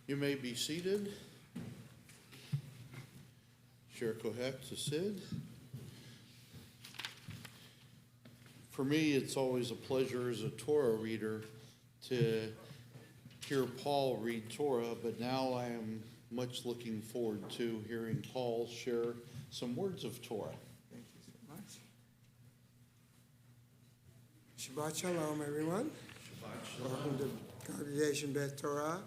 You may be seated. Share Kohet to Sid. For me, it's always a pleasure as a Torah reader to hear Paul read Torah, but now I am much looking forward to hearing Paul share some words of Torah. Thank you so much. Shabbat Shalom, everyone. Shabbat Shalom. Welcome to Congregation Beth Torah.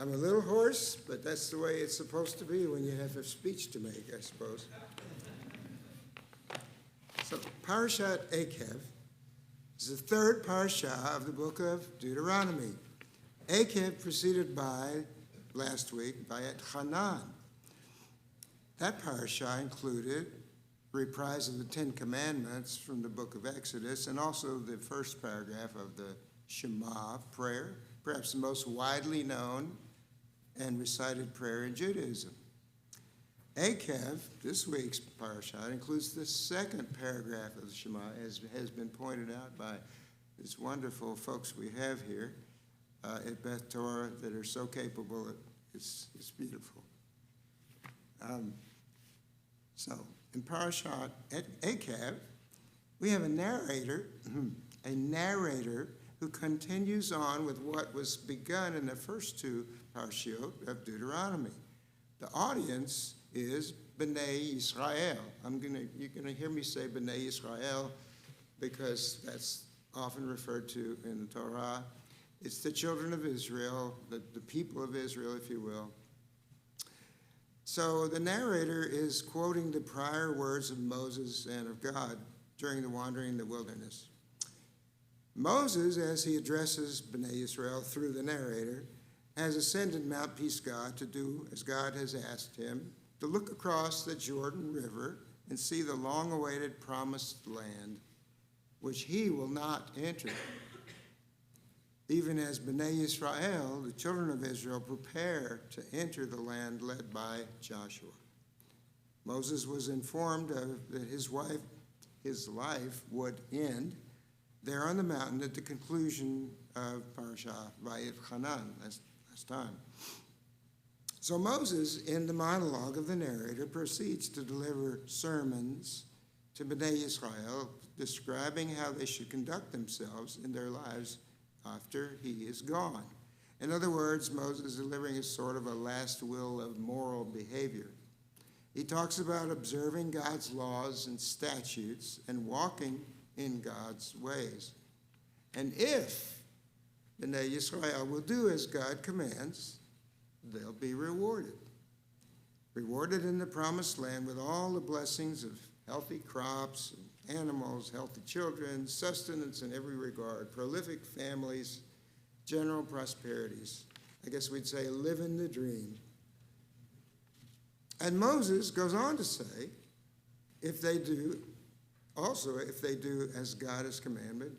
I'm a little hoarse, but that's the way it's supposed to be when you have a speech to make, I suppose. So, Parashat Eikev is the third parasha of the book of Deuteronomy. Eikev preceded by, last week, by Hanan. That parasha included a reprise of the Ten Commandments from the book of Exodus and also the first paragraph of the Shema prayer, perhaps the most widely known and recited prayer in Judaism. Eikev, this week's parashat, includes the second paragraph of the Shema, as has been pointed out by these wonderful folks we have here at Beth Torah that are so capable. It's beautiful. So, in Parashat Eikev, we have a narrator who continues on with what was begun in the first two parashiot of Deuteronomy. The audience is Bnei Yisrael. You're gonna hear me say Bnei Yisrael because that's often referred to in the Torah. It's the children of Israel, the people of Israel, if you will. So the narrator is quoting the prior words of Moses and of God during the wandering in the wilderness. Moses, as he addresses Bnei Israel through the narrator, has ascended Mount Pisgah to do as God has asked him, to look across the Jordan River and see the long-awaited promised land, which he will not enter. Even as Bnei Israel, the children of Israel, prepare to enter the land led by Joshua. Moses was informed that his life would end there on the mountain at the conclusion of Parashat Hanan, last time. So Moses, in the monologue of the narrator, proceeds to deliver sermons to Bnei Israel, describing how they should conduct themselves in their lives after he is gone. In other words, Moses is delivering a sort of a last will of moral behavior. He talks about observing God's laws and statutes and walking in God's ways. And if Bnei Yisrael will do as God commands, they'll be rewarded. Rewarded in the promised land with all the blessings of healthy crops, animals, healthy children, sustenance in every regard, prolific families, general prosperities. I guess we'd say living the dream. And Moses goes on to say, if they do as God has commanded,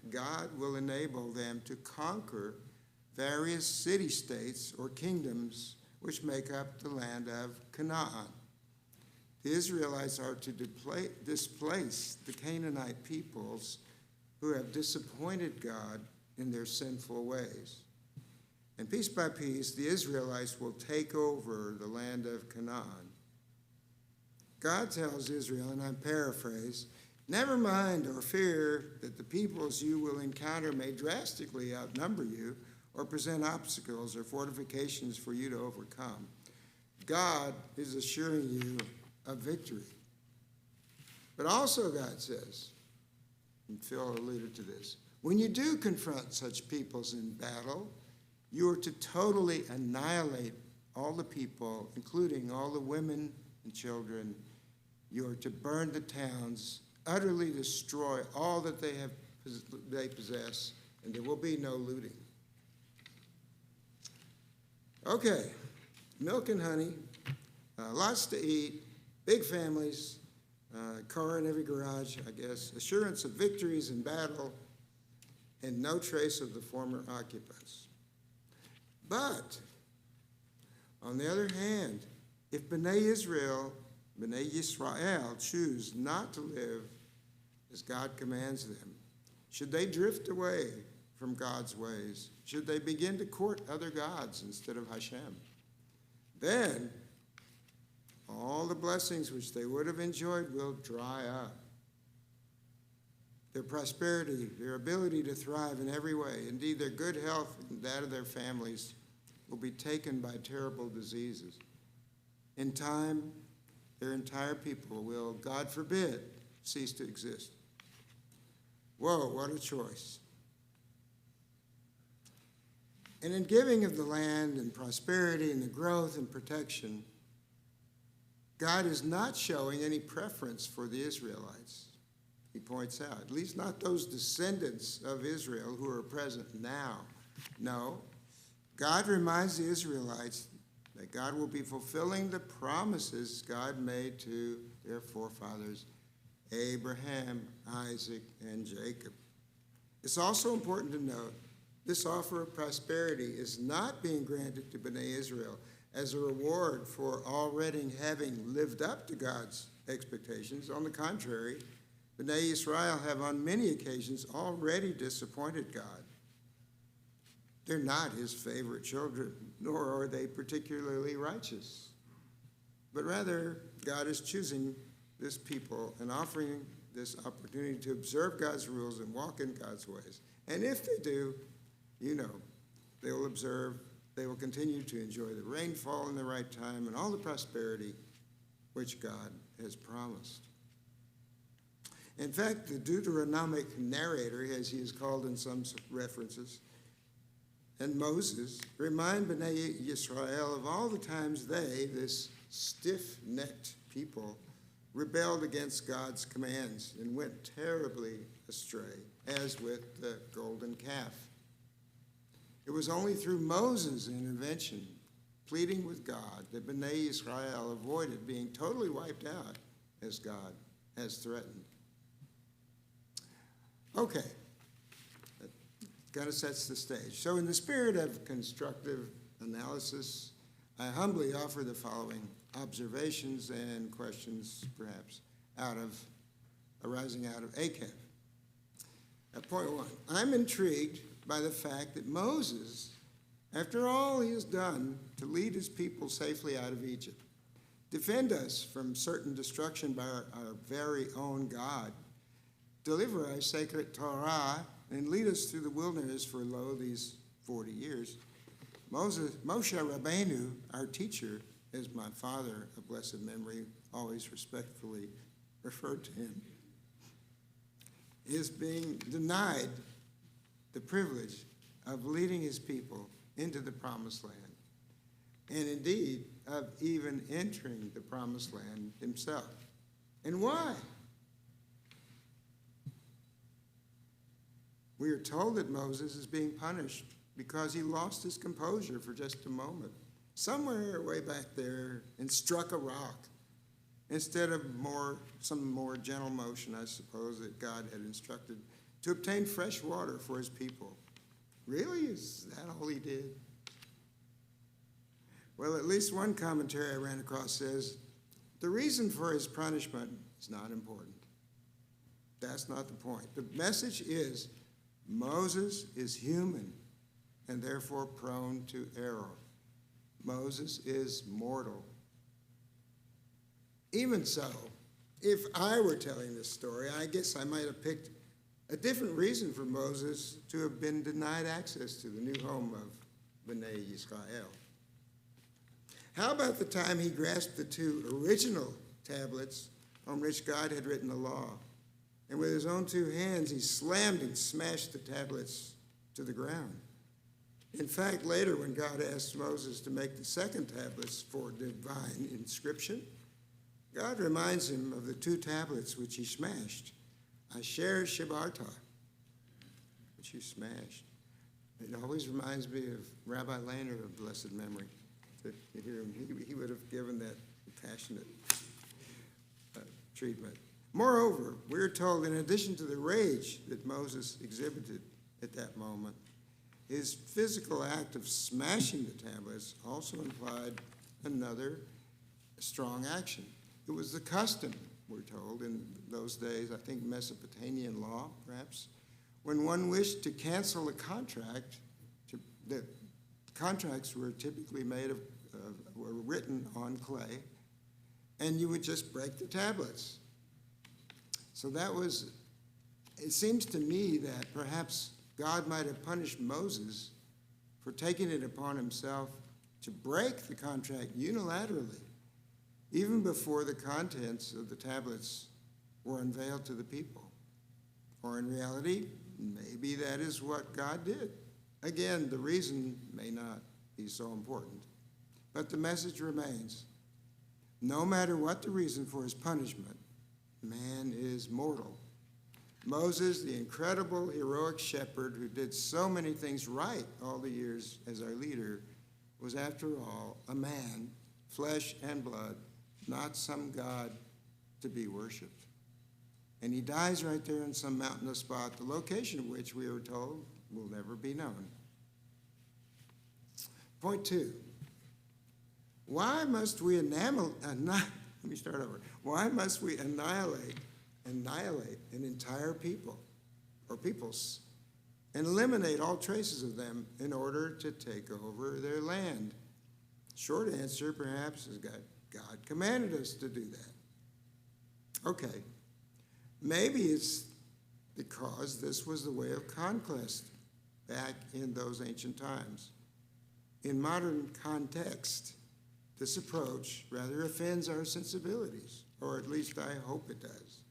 God will enable them to conquer various city-states or kingdoms which make up the land of Canaan. The Israelites are to displace the Canaanite peoples who have disappointed God in their sinful ways. And piece by piece, the Israelites will take over the land of Canaan. God tells Israel, and I paraphrase, never mind or fear that the peoples you will encounter may drastically outnumber you or present obstacles or fortifications for you to overcome. God is assuring you of victory. But also God says, and Phil alluded to this, when you do confront such peoples in battle, you are to totally annihilate all the people, including all the women and children. You are to burn the towns, utterly destroy all that they possess, and there will be no looting. Okay, milk and honey, lots to eat, big families, car in every garage, I guess, assurance of victories in battle, and no trace of the former occupants. But, on the other hand, if Bnei Yisrael choose not to live as God commands them, should they drift away from God's ways? Should they begin to court other gods instead of Hashem? Then all the blessings which they would have enjoyed will dry up. Their prosperity, their ability to thrive in every way, indeed their good health and that of their families, will be taken by terrible diseases. In time, their entire people will, God forbid, cease to exist. Whoa, what a choice. And in giving of the land and prosperity and the growth and protection, God is not showing any preference for the Israelites. He points out, at least not those descendants of Israel who are present now. No, God reminds the Israelites that God will be fulfilling the promises God made to their forefathers, Abraham, Isaac, and Jacob. It's also important to note this offer of prosperity is not being granted to Bnei Israel as a reward for already having lived up to God's expectations. On the contrary, Bnei Israel have on many occasions already disappointed God. They're not his favorite children, nor are they particularly righteous. But rather, God is choosing this people and offering this opportunity to observe God's rules and walk in God's ways. And if they do, they will observe, they will continue to enjoy the rainfall in the right time and all the prosperity which God has promised. In fact, the Deuteronomic narrator, as he is called in some references, and Moses remind Bnei Yisrael of all the times they, this stiff-necked people, rebelled against God's commands and went terribly astray, as with the golden calf. It was only through Moses' intervention, pleading with God, that Bnei Israel avoided being totally wiped out as God has threatened. Okay, that kind of sets the stage. So in the spirit of constructive analysis, I humbly offer the following observations and questions, perhaps, arising out of Eikev. At point one, I'm intrigued by the fact that Moses, after all he has done to lead his people safely out of Egypt, defend us from certain destruction by our very own God, deliver our sacred Torah, and lead us through the wilderness for, these 40 years. Moshe Rabbeinu, our teacher, as my father of blessed memory always respectfully referred to him, is being denied the privilege of leading his people into the promised land, and indeed of even entering the promised land himself. And why? We are told that Moses is being punished because he lost his composure for just a moment, somewhere way back there, and struck a rock, instead of some more gentle motion, I suppose, that God had instructed, to obtain fresh water for his people. Really? Is that all he did? Well, at least one commentary I ran across says, the reason for his punishment is not important. That's not the point. The message is, Moses is human and therefore prone to error. Moses is mortal. Even so, if I were telling this story, I guess I might have picked a different reason for Moses to have been denied access to the new home of Bnei Yisrael. How about the time he grasped the two original tablets on which God had written the law, and with his own two hands he slammed and smashed the tablets to the ground? In fact, later when God asked Moses to make the second tablets for divine inscription, God reminds him of the two tablets which he smashed. Asher Shibarta, which he smashed. It always reminds me of Rabbi Lehner of blessed memory. To hear him, he would have given that passionate treatment. Moreover, we're told, in addition to the rage that Moses exhibited at that moment, his physical act of smashing the tablets also implied another strong action. It was the custom, we're told, in those days, I think Mesopotamian law, perhaps, When one wished to cancel a contract, the contracts were typically were written on clay, and you would just break the tablets. So it seems to me that perhaps God might have punished Moses for taking it upon himself to break the contract unilaterally, even before the contents of the tablets were unveiled to the people. Or in reality, maybe that is what God did. Again, the reason may not be so important, but the message remains. No matter what the reason for his punishment, man is mortal. Moses, the incredible, heroic shepherd who did so many things right all the years as our leader, was after all a man, flesh and blood, not some god to be worshipped. And he dies right there in some mountainous spot, the location of which we are told will never be known. Point 2. Why must we Why must we annihilate an entire people or peoples and eliminate all traces of them in order to take over their land? Short answer, perhaps, is God commanded us to do that. Okay, maybe it's because this was the way of conquest back in those ancient times. In modern context, this approach rather offends our sensibilities, or at least I hope it does,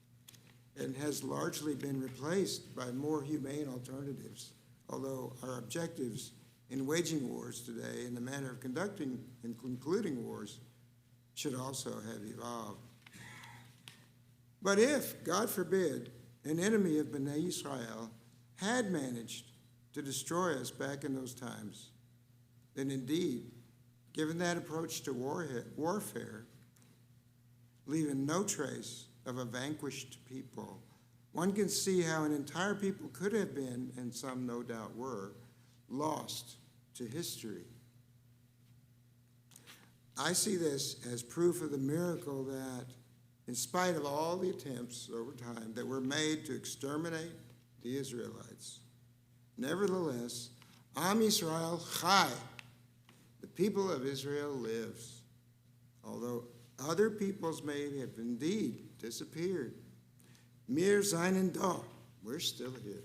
and has largely been replaced by more humane alternatives, although our objectives in waging wars today and the manner of conducting and concluding wars should also have evolved. But if, God forbid, an enemy of Bnei Israel had managed to destroy us back in those times, then indeed, given that approach to warfare, leaving no trace of a vanquished people, one can see how an entire people could have been, and some no doubt were, lost to history. I see this as proof of the miracle that, in spite of all the attempts over time that were made to exterminate the Israelites, nevertheless, Am Yisrael Chai, the people of Israel lives, although other peoples may have indeed disappeared. Mir seinen da, we're still here.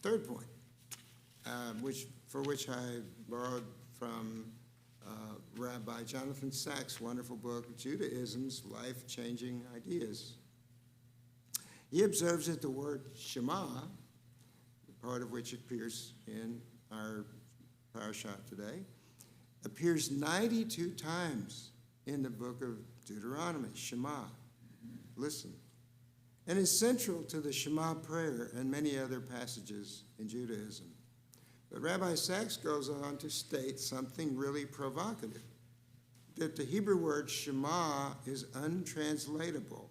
Third point, for which I borrowed from Rabbi Jonathan Sacks' wonderful book, Judaism's Life-Changing Ideas. He observes that the word Shema, part of which appears in our Parashat today, appears 92 times in the book of Deuteronomy, Shema. Listen. And is central to the Shema prayer and many other passages in Judaism. But Rabbi Sacks goes on to state something really provocative, that the Hebrew word Shema is untranslatable.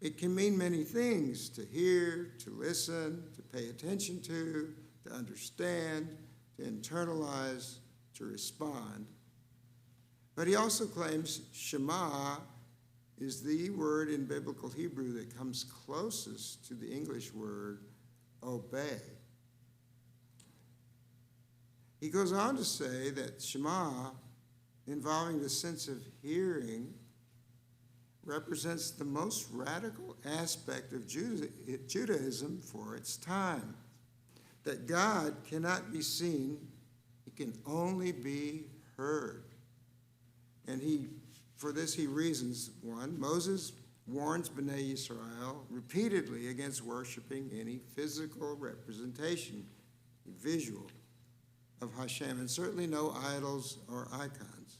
It can mean many things: to hear, to listen, to pay attention to understand, to internalize, to respond. But he also claims Shema is the word in biblical Hebrew that comes closest to the English word obey. He goes on to say that Shema, involving the sense of hearing, represents the most radical aspect of Judaism for its time. That God cannot be seen, he can only be heard. And for this he reasons. One, Moses warns Bnei Israel repeatedly against worshiping any physical representation, visual, of Hashem, and certainly no idols or icons.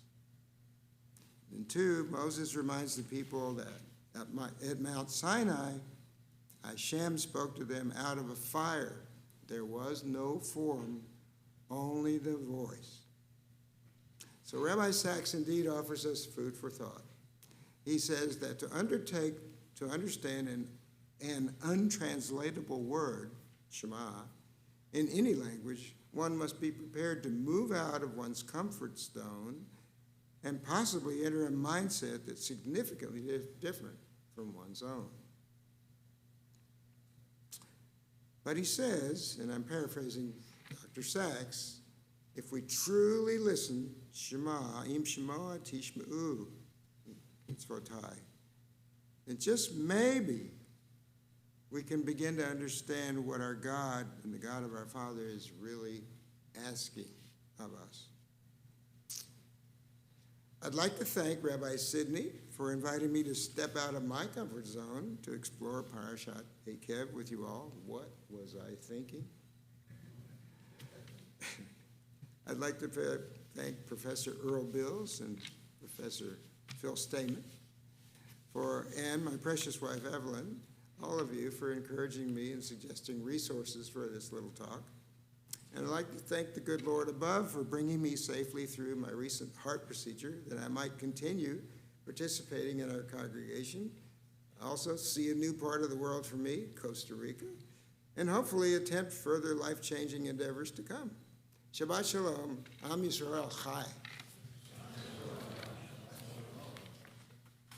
And two, Moses reminds the people that at Mount Sinai, Hashem spoke to them out of a fire. There was no form, only the voice. So Rabbi Sacks indeed offers us food for thought. He says that to understand an untranslatable word, Shema, in any language, one must be prepared to move out of one's comfort zone and possibly enter a mindset that's significantly different from one's own. But he says, and I'm paraphrasing Dr. Sachs, if we truly listen, Shema, im Shemoah tishma'u, mitzvotai, then just maybe we can begin to understand what our God and the God of our Father is really asking of us. I'd like to thank Rabbi Sidney for inviting me to step out of my comfort zone to explore Parashat Eikev with you all. What was I thinking? I'd like to thank Professor Earl Bills and Professor Phil Stamen and my precious wife Evelyn, all of you for encouraging me and suggesting resources for this little talk. And I'd like to thank the good Lord above for bringing me safely through my recent heart procedure, that I might continue participating in our congregation, also see a new part of the world for me, Costa Rica, and hopefully attempt further life-changing endeavors to come. Shabbat Shalom, Am Yisrael Chai.